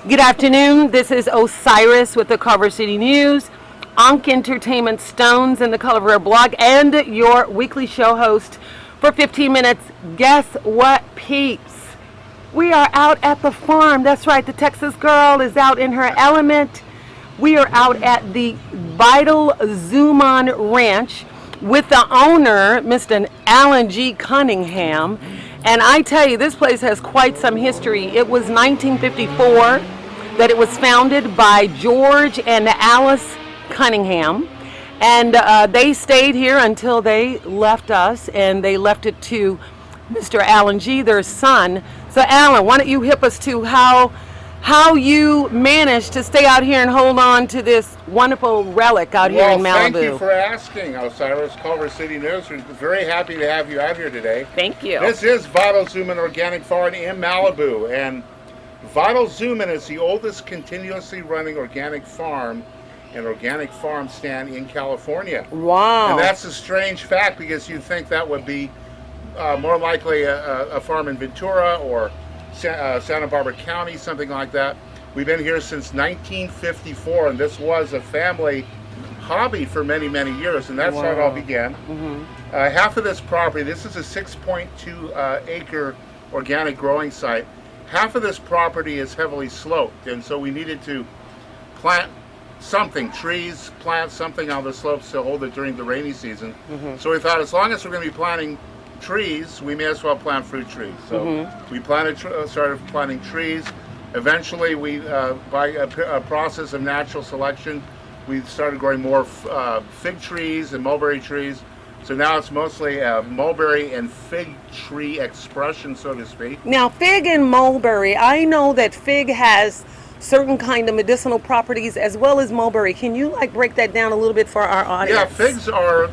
Good afternoon. This is Osiris with the Culver City News, Ankh Entertainment Stones and the Culver blog, and your weekly show host for 15 minutes. Guess what, peeps? We are out at the farm. That's right. The Texas girl is out in her element. We are out at the Vital Zuman Ranch with the owner, Mr. Alan G. Cunningham. And I tell you, this place has quite some history. It was 1954 that it was founded by George and Alice Cunningham. And they stayed here until they left us, and they left it to Mr. Alan G., their son. So Alan, why don't you hip us to how you managed to stay out here and hold on to this wonderful relic out here in Malibu. Well, thank you for asking, Osiris. Culver City News. We're very happy to have you out here today. Thank you. This is Vital Zuman Organic Farm in Malibu, and Vital Zuman is the oldest continuously running organic farm and organic farm stand in California. Wow. And that's a strange fact because you'd think that would be more likely a farm in Ventura or Santa Barbara County, something like that. We've been here since 1954, and this was a family hobby for many, many years, and that's how it all began. Mm-hmm. Half of this property, this is a 6.2 acre organic growing site. Half of this property is heavily sloped, and so we needed to plant something, trees, plant something on the slopes to hold it during the rainy season. Mm-hmm. So we thought, as long as we're going to be planting trees, we may as well plant fruit trees. So we started planting trees. Eventually, we by a process of natural selection, we started growing more fig trees and mulberry trees. So now it's mostly a mulberry and fig tree expression, so to speak. Now, fig and mulberry, I know that fig has certain kind of medicinal properties as well as mulberry. Can you break that down a little bit for our audience? Yeah, figs are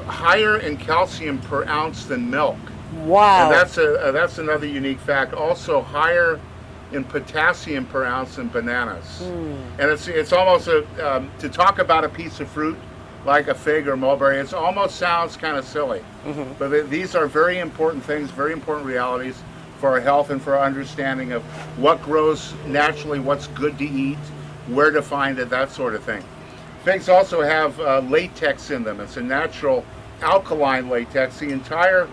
higher in calcium per ounce than milk. Wow. And that's another unique fact. Also higher in potassium per ounce than bananas. And it's almost to talk about a piece of fruit like a fig or mulberry, it almost sounds kind of silly. But these are very important things, very important realities for our health and for our understanding of what grows naturally, what's good to eat, where to find it, that sort of thing. Figs also have latex in them. It's a natural alkaline latex. The entire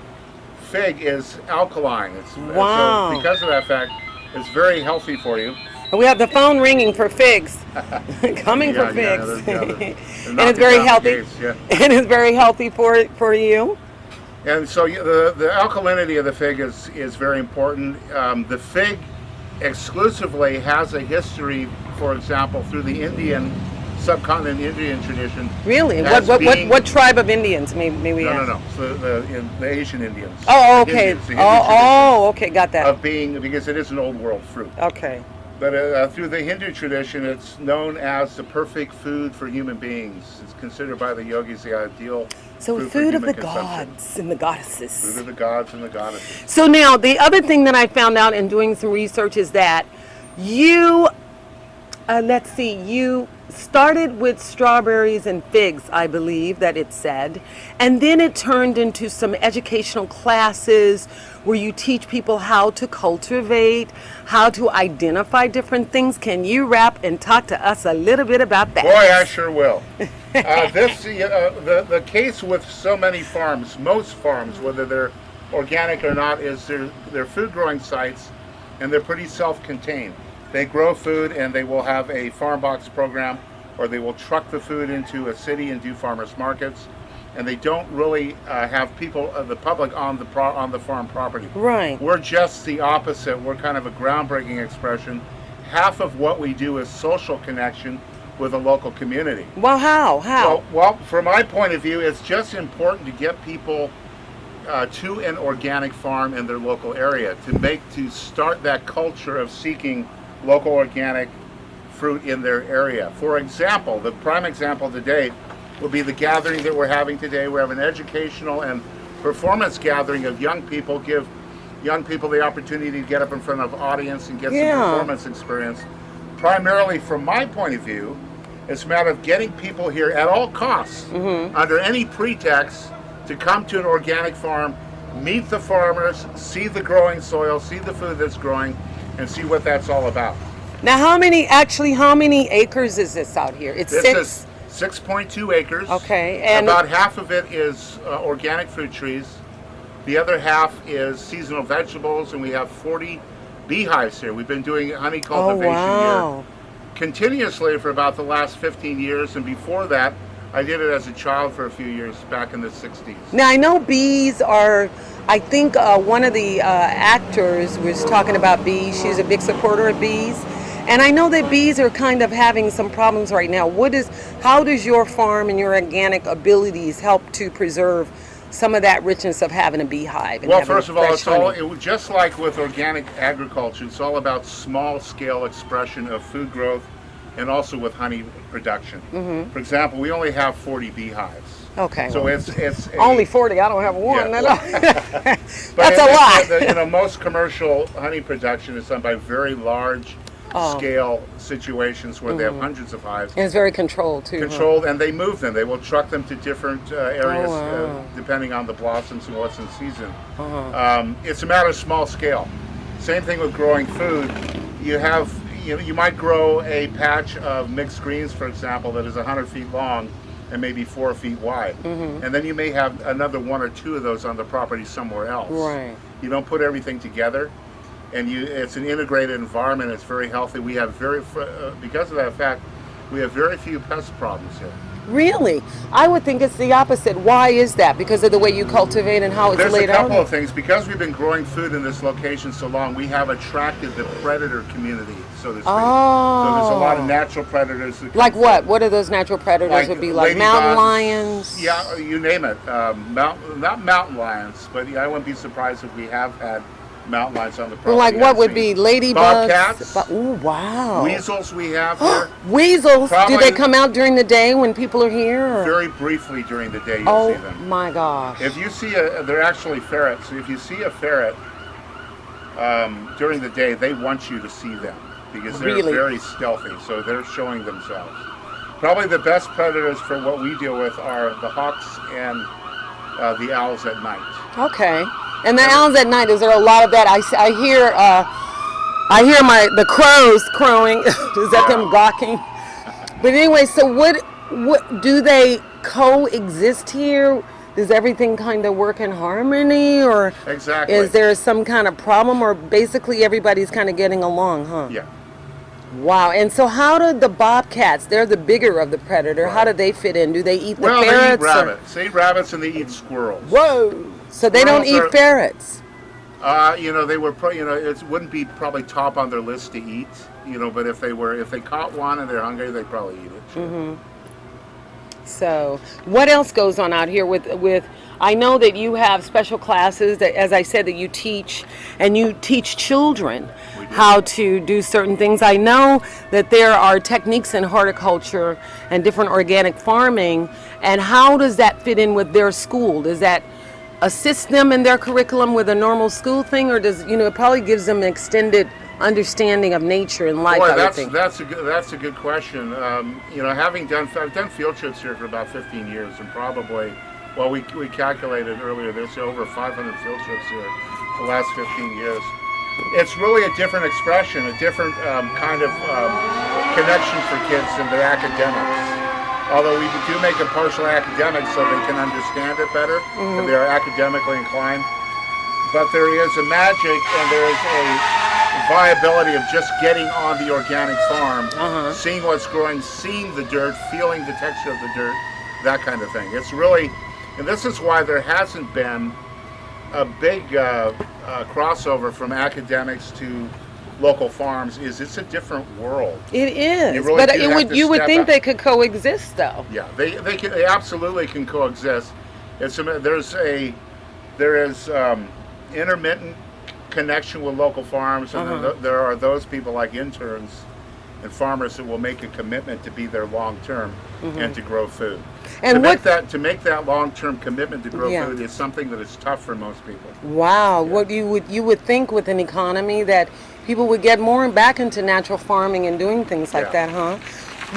fig is alkaline. Wow. So because of that fact, it's very healthy for you. We have the phone ringing for figs. Coming for figs. And it's very healthy. And it's very healthy for you. And so the alkalinity of the fig is very important. The fig exclusively has a history, for example, through the subcontinent Indian tradition. Really? What tribe of Indians may we ask? No. So the Asian Indians. Oh, okay. Okay, got that. Because it is an old world fruit. Okay. But through the Hindu tradition, it's known as the perfect food for human beings. It's considered by the yogis the ideal food of the gods and the goddesses. Food of the gods and the goddesses. So now, the other thing that I found out in doing some research is that you started with strawberries and figs, I believe that it said, and then it turned into some educational classes where you teach people how to cultivate, how to identify different things. Can you rap and talk to us a little bit about that? Boy, I sure will. The case with so many farms, most farms, whether they're organic or not, is they're food growing sites, and they're pretty self-contained. They grow food, and they will have a farm box program, or they will truck the food into a city and do farmers markets, and they don't really have people, the public, on the farm property. Right. We're just the opposite. We're kind of a groundbreaking expression. Half of what we do is social connection with a local community. Well, how? Well, from my point of view, it's just important to get people to an organic farm in their local area to start that culture of seeking local organic fruit in their area. For example, the prime example today will be the gathering that we're having today. We have an educational and performance gathering of young people, give young people the opportunity to get up in front of audience and get some performance experience. Primarily, from my point of view, it's a matter of getting people here at all costs, under any pretext, to come to an organic farm, meet the farmers, see the growing soil, see the food that's growing, and see what that's all about. Now, how many acres is this out here? It's This six. is 6.2 acres. Okay, and about half of it is organic fruit trees. The other half is seasonal vegetables, and we have 40 beehives here. We've been doing honey cultivation here continuously for about the last 15 years, and before that, I did it as a child for a few years back in the 60s. Now, I know bees are, I think one of the actors was talking about bees. She's a big supporter of bees. And I know that bees are kind of having some problems right now. How does your farm and your organic abilities help to preserve some of that richness of having a beehive? And Well, having first of all, fresh just like with organic agriculture, it's all about small scale expression of food growth and also with honey production. Mm-hmm. For example, we only have 40 beehives. Okay. So it's only 40. I don't have one. Yeah, That's a lot. Most commercial honey production is done by very large scale situations where they have hundreds of hives. And it's very controlled too. Controlled, and they move them. They will truck them to different areas depending on the blossoms and what's in season. It's a matter of small scale. Same thing with growing food. You might grow a patch of mixed greens, for example, that is 100 feet long and maybe 4 feet wide. And then you may have another 1 or 2 of those on the property somewhere else. Right. You don't put everything together, and it's an integrated environment. It's very healthy. We have because of that fact, we have very few pest problems here. Really? I would think it's the opposite. Why is that? Because of the way you cultivate and how it's There's laid out? There's a couple of things. Because we've been growing food in this location so long, we have attracted the predator community, so to speak. So there's a lot of natural predators. Like what? What are those natural predators? Would be like mountain lions? Yeah, you name it. Not mountain lions, but I wouldn't be surprised if we have had mountain lions on the property. Like what would be ladybugs? Bobcats. Oh, wow. Weasels we have here. Weasels? Do they come out during the day when people are here? Or? Very briefly during the day you'll see them. Oh my gosh. If you see they're actually ferrets. So if you see a ferret during the day, they want you to see them because they're very stealthy. So they're showing themselves. Probably the best predators for what we deal with are the hawks and the owls at night. Okay. And the owls at night, is there a lot of that? I hear the crows crowing. Is that them gawking? But anyway, so what do they coexist here? Does everything kind of work in harmony, or exactly. Is there some kind of problem, or basically everybody's kind of getting along, huh? Yeah. Wow. And so how do the bobcats, they're the bigger of the predator, how do they fit in? Do they eat the ferrets? They eat rabbits. They eat rabbits and they eat squirrels. Whoa. So they don't eat ferrets? They were, it wouldn't be probably top on their list to eat, but if they caught one and they're hungry, they'd probably eat it. Sure. Mm-hmm. So what else goes on out here with I know that you have special classes that, as I said, that you teach, and you teach children how to do certain things. I know that there are techniques in horticulture and different organic farming, and how does that fit in with their school? Does that assist them in their curriculum with a normal school thing, or does, it probably gives them an extended understanding of nature and life? Boy, that's a good question. I've done field trips here for about 15 years, and probably, well, we calculated earlier, there's over 500 field trips here the last 15 years. It's really a different expression, a different kind of connection for kids in their academics. Although we do make it partial academic so they can understand it better, if they are academically inclined. But there is a magic and there is a viability of just getting on the organic farm, seeing what's growing, seeing the dirt, feeling the texture of the dirt, that kind of thing. It's really, and this is why there hasn't been a big crossover from academics to local farms. It's a different world. It is, you really but you would think they could coexist, though. Yeah, they absolutely can coexist. There is intermittent connection with local farms, and then there are those people like interns and farmers that will make a commitment to be there long term and to grow food. And to make that long term commitment to grow food is something that is tough for most people. Wow, what you would think with an economy that people would get more back into natural farming and doing things like that, huh?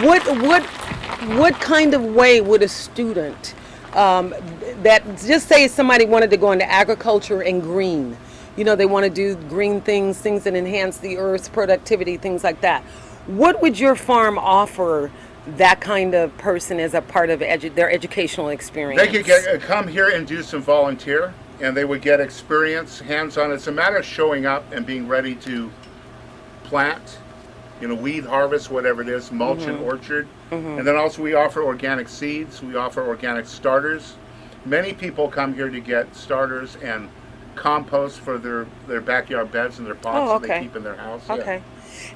What kind of way would a student that, just say somebody wanted to go into agriculture and green, you know, they want to do green things, things that enhance the earth's productivity, things like that. What would your farm offer that kind of person as a part of their educational experience? They could come here and do some volunteer, and they would get experience, hands-on. It's a matter of showing up and being ready to plant, you know, weed harvest, whatever it is, mulch and orchard. And then also we offer organic seeds, we offer organic starters. Many people come here to get starters and compost for their backyard beds and their pots that they keep in their house. Okay.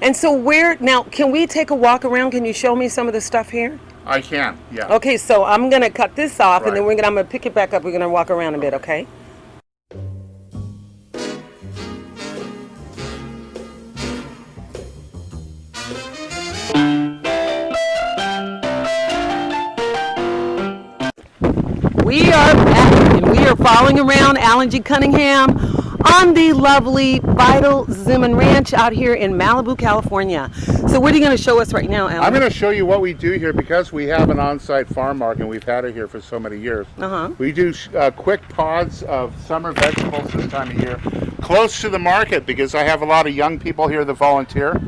And so now, can we take a walk around? Can you show me some of the stuff here? I can, yeah. Okay, so I'm going to cut this off, and then I'm going to pick it back up. We're going to walk around a bit, okay? We are back, and we are following around Alan G. Cunningham on the lovely Vital Zuman Ranch out here in Malibu, California. So what are you going to show us right now, Alan? I'm going to show you what we do here because we have an on-site farm market and we've had it here for so many years. We do quick pods of summer vegetables this time of year close to the market because I have a lot of young people here that volunteer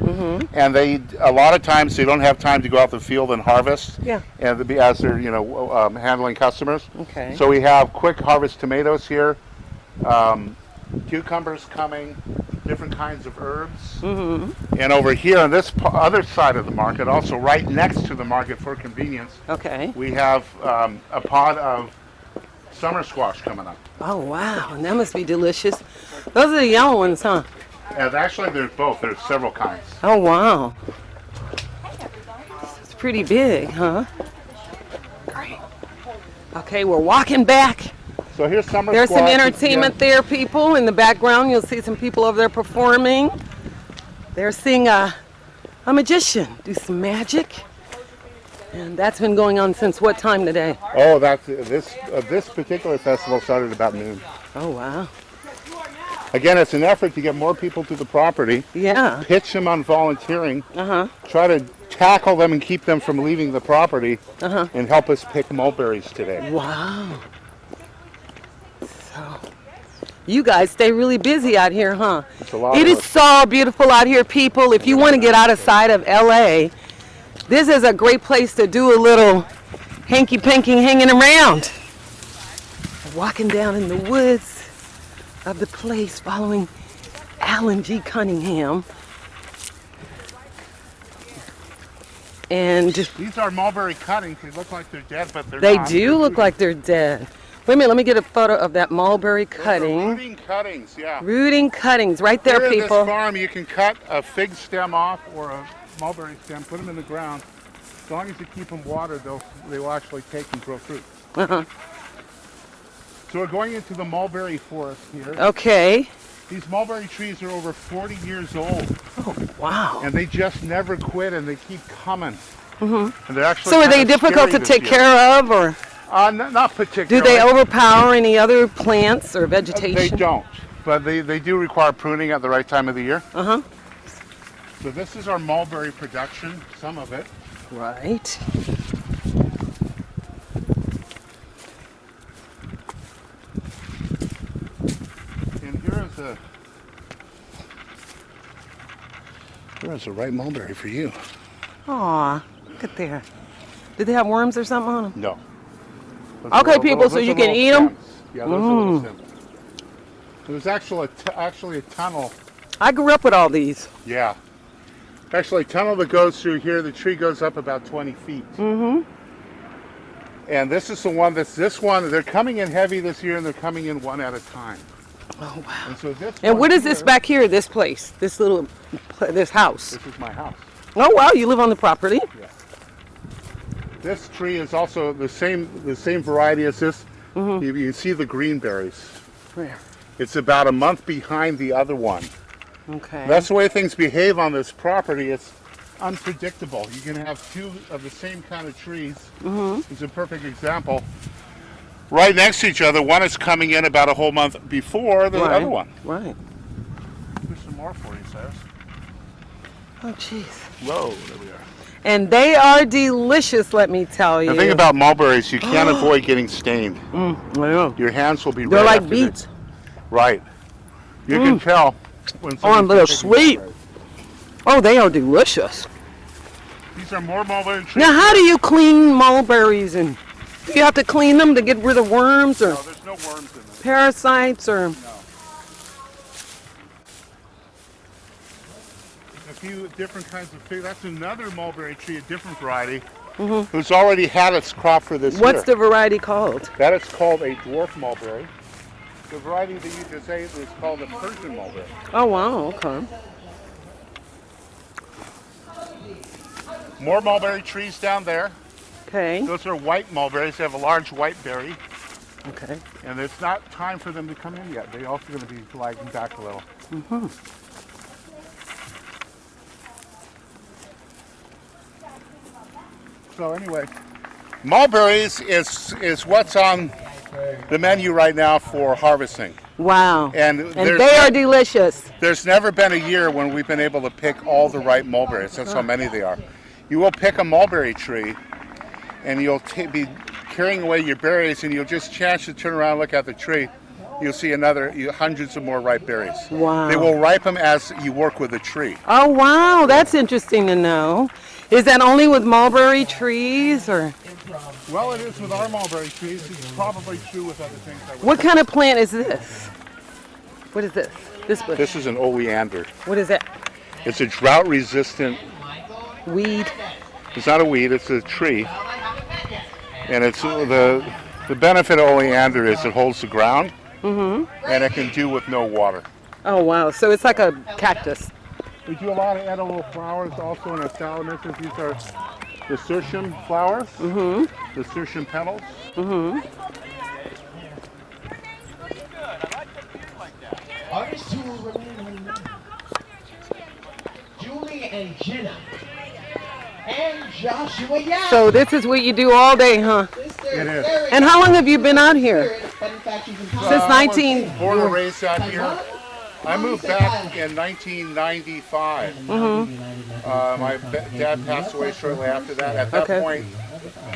and a lot of times they don't have time to go out the field and harvest and as they're handling customers. Okay. So we have quick harvest tomatoes here, cucumbers coming, different kinds of herbs. And over here on this other side of the market, also right next to the market for convenience, we have a pod of summer squash coming up. Oh wow, and that must be delicious. Those are the yellow ones, huh? And actually there's both, there's several kinds. Oh wow. It's pretty big, huh? Great. Okay, we're walking back. So here's summer There's squash. some entertainment there, people. In the background, you'll see some people over there performing. They're seeing a magician do some magic. And that's been going on since what time today? Oh, this particular festival started about noon. Oh, wow. Again, it's an effort to get more people to the property. Yeah. Pitch them on volunteering. Try to tackle them and keep them from leaving the property. And help us pick mulberries today. Wow. So, you guys stay really busy out here, huh? It's a lot It is so beautiful out here, people. If you want to get out of sight of LA, this is a great place to do a little hanky-panking hanging around. Walking down in the woods of the place following Alan G. Cunningham. And these are mulberry cuttings. They look like they're dead, but they're they not. do look like they're dead. Wait a minute, let me get a photo of that mulberry cutting. Rooting cuttings, yeah. Rooting cuttings, right there, here people. At this farm, you can cut a fig stem off or a mulberry stem, put them in the ground. As long as you keep them watered, they will actually take and grow fruit. So we're going into the mulberry forest here. Okay. These mulberry trees are over 40 years old. Oh, wow. And they just never quit, and they keep coming. And they're actually so are they difficult to take care of, or? Not particularly. Do they overpower any other plants or vegetation? They don't, but they do require pruning at the right time of the year. So this is our mulberry production, some of it. Right. And here's a ripe mulberry for you. Aw, look at there. Did they have worms or something on them? No. Okay, people, so you can eat them? Yeah, those are little stems. There's actually a tunnel. I grew up with all these. Yeah. Actually, a tunnel that goes through here. The tree goes up about 20 feet. And this is the one they're coming in heavy this year, and they're coming in one at a time. Oh, wow. And so what is this back here, this place, this house? This is my house. Oh, wow, you live on the property? Yeah. This tree is also the same variety as this. You see the green berries. Where? It's about a month behind the other one. Okay. That's the way things behave on this property. It's unpredictable. You can have two of the same kind of trees. It's a perfect example. Right next to each other, one is coming in about a whole month before the other one. Right. There's some more for you, Osiris. Oh, jeez. Whoa, there we are. And they are delicious, let me tell you. The thing about mulberries, you can't avoid getting stained. I know. Your hands will be They're red. like beets. Right. You can tell when Oh, and they're somebody's picking sweet. mulberries. Oh, they are delicious. These are more mulberry trees. Now, how do you clean mulberries? And do you have to clean them to get rid of worms or No, there's no worms in them. parasites or? No. A few different kinds of fig. That's another mulberry tree, a different variety, who's already had its crop for this What's year. the variety called? That is called a dwarf mulberry. The variety that you just ate is called a Persian mulberry. Oh, wow, okay. More mulberry trees down there. Okay, Those are white mulberries. They have a large white berry, okay. and it's not time for them to come in yet. They're also going to be lagging back a little. So anyway, mulberries is what's on the menu right now for harvesting. Wow. And they are delicious. There's never been a year when we've been able to pick all the right mulberries. That's how many they are. You will pick a mulberry tree, and you'll be carrying away your berries, and you'll just chance to turn around and look at the tree. You'll see hundreds of more ripe berries. Wow. They will ripen as you work with the tree. Oh, wow, that's interesting to know. Is that only with mulberry trees or? Well, it is with our mulberry trees. It's probably true with other things. What kind of plant is this? What is this? This bush? This is an oleander. What is that? It's a drought-resistant. Weed? It's not a weed. It's a tree. And it's the benefit of oleander is it holds the ground, and it can do with no water. Oh, wow, so it's like a cactus. We do a lot of edible flowers also in our salad mixes. These are nasturtium flowers, nasturtium petals. Artists who will remain Julie and Jenna and Joshua Young. So this is what you do all day, huh? It is. And how long have you been out here? Since 19... I was born and raised out here. I moved back in 1995. My dad passed away shortly after that. At that Okay. point,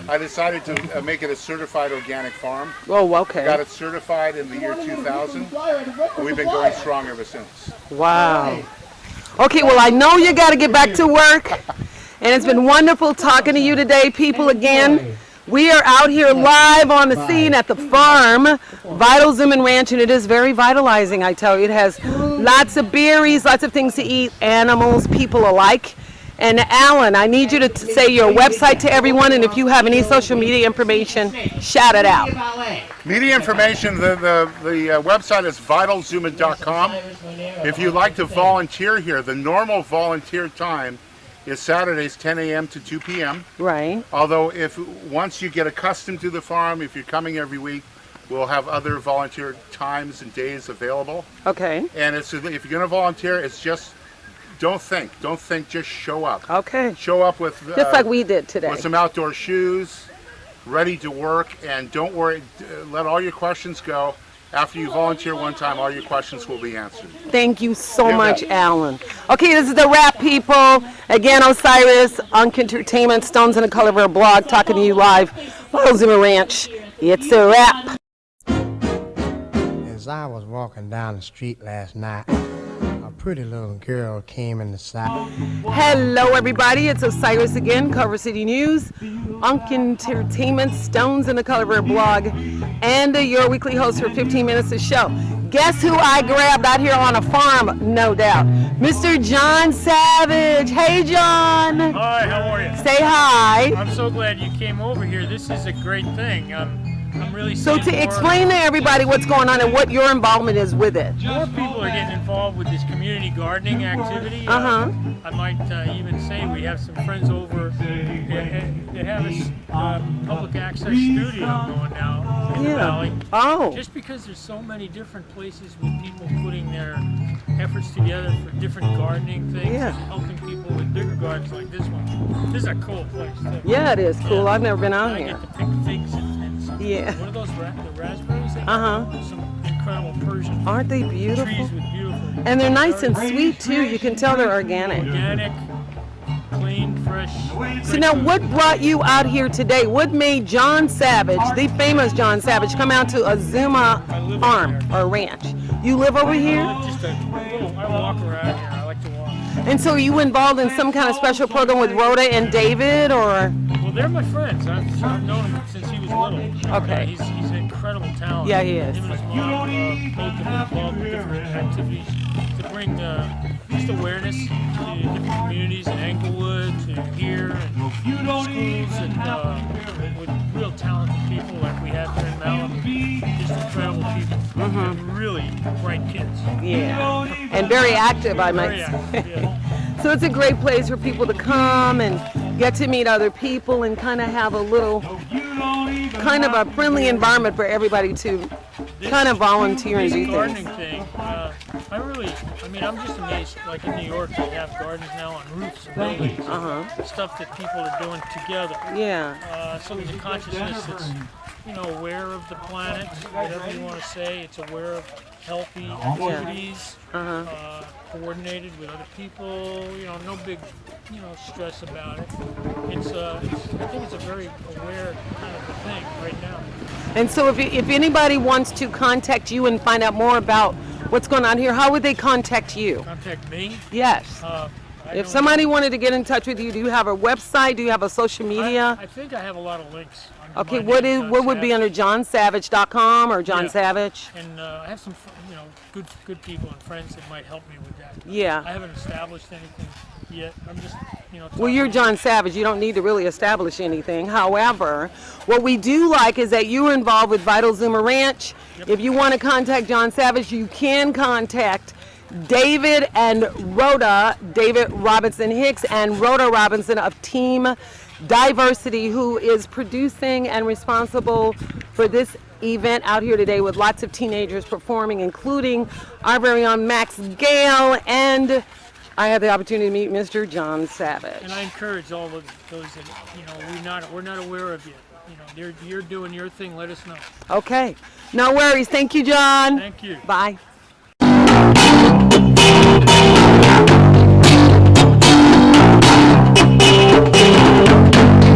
I decided to make it a certified organic farm. Oh, okay. Got it certified in the year 2000. And we've been going strong ever since. Wow. Okay, well, I know you got to get back to work. And it's been wonderful talking to you today, people, again. We are out here live on the scene at the farm, Vital Zuman Ranch, and it is very vitalizing, I tell you. It has lots of berries, lots of things to eat, animals, people alike. And Alan, I need you to say your website to everyone, and if you have any social media information, shout it out. Media information, the website is vitalzuman.com. If you'd like to volunteer here, the normal volunteer time is Saturdays 10 a.m. to 2 p.m. Right. Although once you get accustomed to the farm, if you're coming every week, we'll have other volunteer times and days available. Okay. And if you're going to volunteer, it's just don't think, just show up. Okay. Show up with Just like we did today. with some outdoor shoes, ready to work, and don't worry, let all your questions go. After you volunteer one time, all your questions will be answered. Thank you so You much, bet. Alan. Okay, this is the wrap, people. Again, Osiris, Unk Entertainment, Stones in the Color of Our Blog, talking to you live. Vital Zuman Ranch. It's a wrap. As I was walking down the street last night, a pretty little girl came in the side. Hello, everybody. It's Osiris again, Cover City News, Unk Entertainment, Stones in the Color of Our Blog, and your weekly host for 15 minutes of show. Guess who I grabbed out here on a farm? No doubt. Mr. John Savage. Hey, John. Hi, how are you? Say hi. I'm so glad you came over here. This is a great thing. I'm really So seeing to more- explain to everybody what's going on and what your involvement is with it. more people are getting involved with this community gardening activity. I might even say we have some friends over that have a public access studio going now in the valley. Oh. Just because there's so many different places with people putting their efforts together for different gardening things Yeah. and helping people with bigger gardens like this one. This is a cool place too. Yeah, it is cool. I've never been out I here. get to pick figs and some, Yeah. what are those, the raspberries? Uh-huh. Some incredible Persian Aren't they beautiful? trees with beautiful. And they're nice and sweet too. You can tell they're organic. Organic, clean, fresh. So now, what brought you out here today? What made John Savage, the famous John Savage, come out to a Zuma farm or ranch? You live over here? Just a little, I walk around here. I like to walk. And so are you involved in some kind of special program with Rhoda and David, or? Well, they're my friends. I've known him since he was little. Okay. He's an incredible talent. Yeah, he is. Him and his mom both have been involved with different activities to bring just awareness to different communities in Englewood, to here, and schools, and with real talented people like we have here in Malibu. Just incredible people. And really bright kids. Yeah. And very active, I might Very say. active, yeah. So it's a great place for people to come and get to meet other people and kind of have a little, kind of a friendly environment for everybody to kind of volunteer and do This gardening things. thing, I'm just amazed. Like in New York, they have gardens now on roofs of buildings. Stuff that people are doing together. Yeah. So there's a consciousness that's, aware of the planet, whatever you want to say. It's aware of healthy activities, coordinated with other people. No big, stress about it. I think it's a very aware kind of a thing right now. And so if anybody wants to contact you and find out more about what's going on here, how would they contact you? Contact me. Yes. If somebody wanted to get in touch with you, do you have a website? Do you have a social media? I think I have a lot of links. Okay, what would be under johnsavage.com or John Yeah. Savage? And I have some, good people and friends that might help me with that. Yeah. I haven't established anything yet. I'm just, Well, you're John Savage. You don't need to really establish anything. However, what we do like is that you were involved with Vital Zuman Ranch. Yep. If you want to contact John Savage, you can contact David and Rhoda, David Robinson-Hicks and Rhoda Robinson of Team Diversity, who is producing and responsible for this event out here today with lots of teenagers performing, including our very own Max Gail, and I had the opportunity to meet Mr. John Savage. And I encourage all of those that, we're not aware of yet. You're doing your thing, let us know. Okay, no worries. Thank you, John. Thank you. Bye.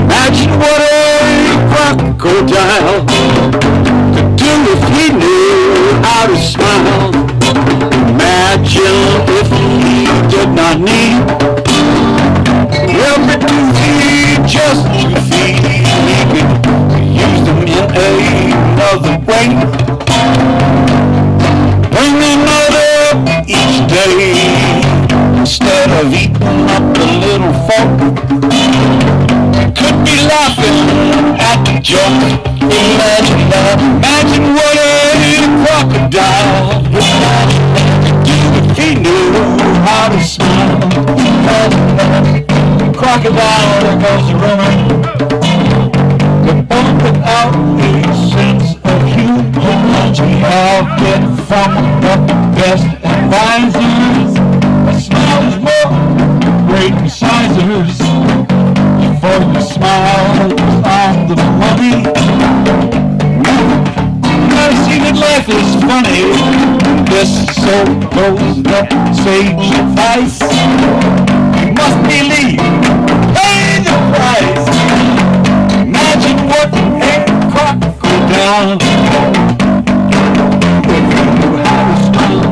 Imagine what a crocodile could do if he knew how to smile. Imagine if he did not need every disease just to feed. He could use them in another way. Bring another each day instead of eating up the little folk. Could be laughing at the joke. Imagine that. Imagine what a crocodile could do if he knew how to smile. Imagine that. Crocodile, there goes the rumor. They're born without a sense of humor. We all get from the best advisors. A smile is more great incisors. For the smile on the money. I've seen that life is funny. This so goes the sage advice. You must believe, pay the price. Imagine what a crocodile if you knew how to smile.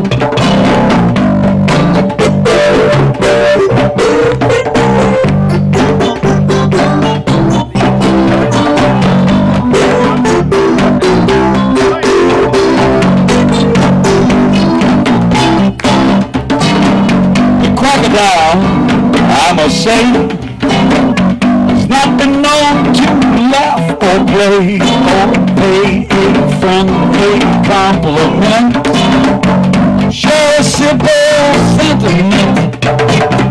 I must say, has not been known to laugh or play or pay a friend a compliment. Share a simple sentiment,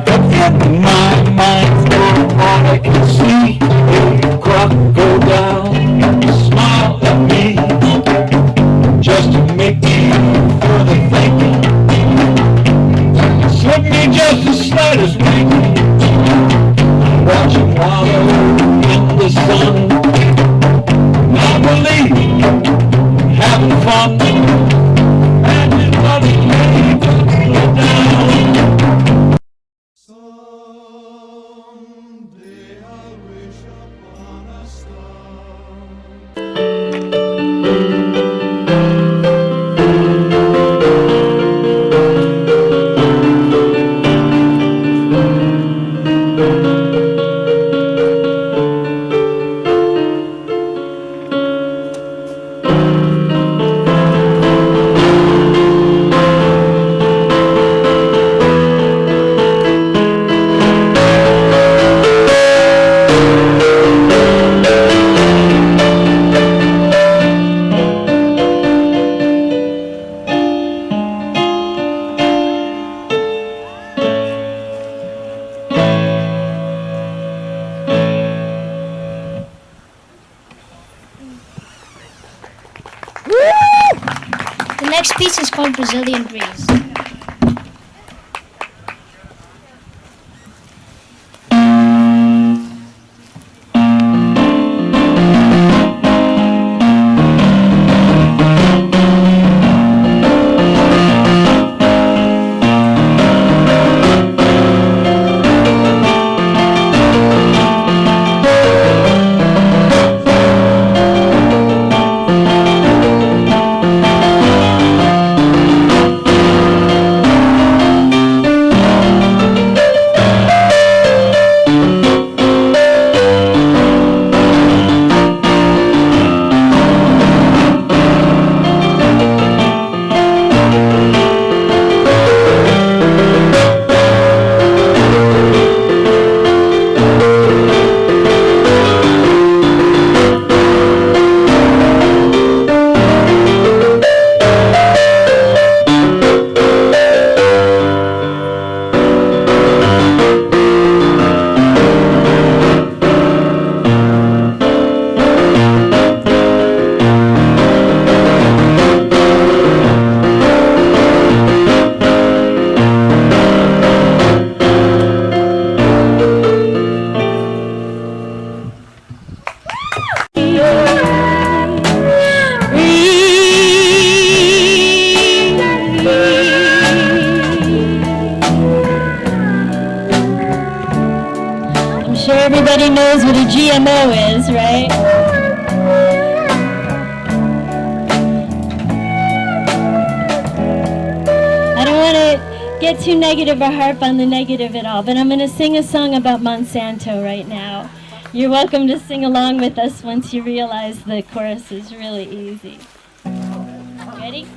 but in my mind, all I can see a crocodile smile at me, just to make me further thinking. Slip me just the slightest wink. Watch him wallow in the sun. I believe having fun. Imagine what it may go down. Someday next piece is called Brazilian Breeze. Everybody knows what a GMO is, right? I don't want to get too negative or harp on the negative at all, but I'm going to sing a song about Monsanto right now. You're welcome to sing along with us once you realize the chorus is really easy. Ready?